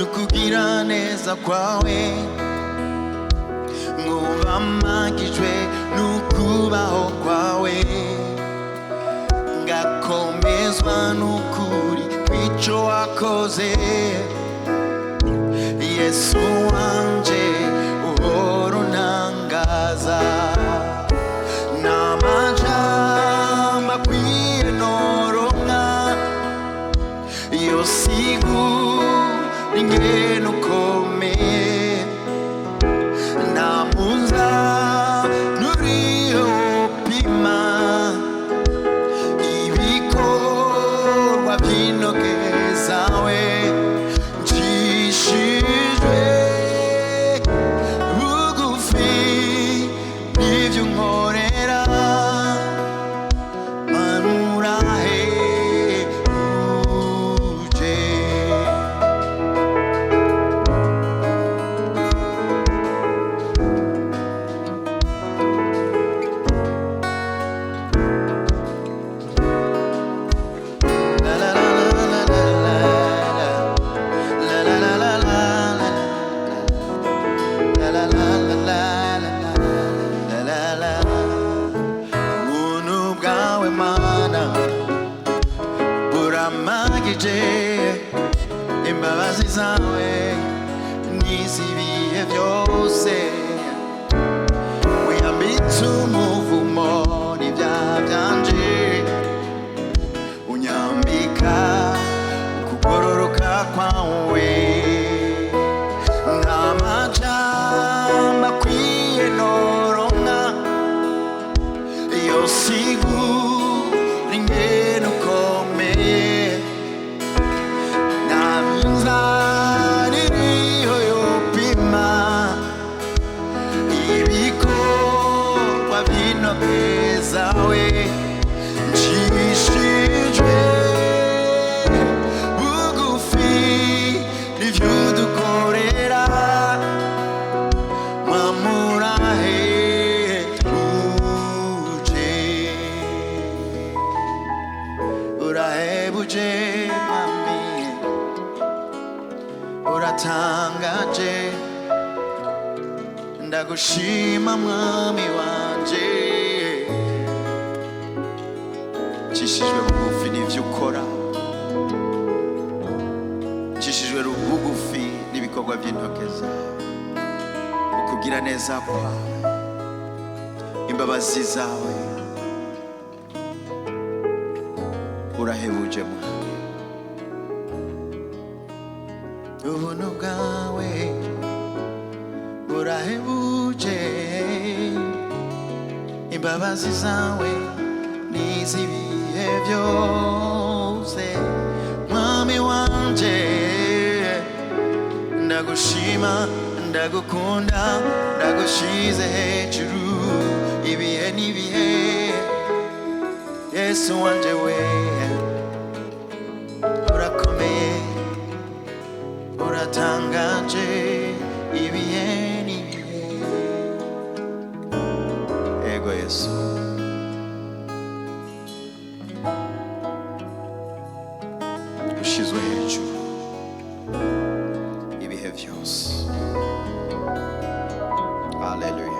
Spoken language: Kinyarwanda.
nukugira neza kwawe ngubamagijwe nukubaho kwawe ngakomezwa nukuri kw'ico wakoze Yesu wanje uhora untangaza n'amajambo akwiye noronka yosigura ingene ukomeye namunza nuriho upima ibikorwa by'intoke zawe njishijwe bugufi n'ivyo unkorera manurahebuje ubuntu bwawe mana buramagije imbabazi zawe n'iz'ibihe byose wiyambitse umuvumo n'ibyaha byanje unyambika kugororoka kwawe n'amajambo akwiye noronka yosigura ingene ukomeye n'amizani iriho yopima ibikorwa by'intoke zawe njishijwe bugufi n'ivyo udukorera mamurahebuje urahebuje mami uratangaje ndagushima mwami wanje cishijwe bugufi n'ivyo ukora cishijwe bugufi n'ibikorwa by'intoke zawe ukugira neza kwawe imbabazi zawe urahebuje mwami ubuntu bwawe burahebuje imbabazi zawe n'iz'ibihe byose mwami wanje ndagushima ndagukunda ndagushize hejuru ibihe n'ibihe Yesu wanje we urakomeye uratangaje ibihe n'ibihe ego Yesu ushizwe hejuru ibihe byose Hallelujah.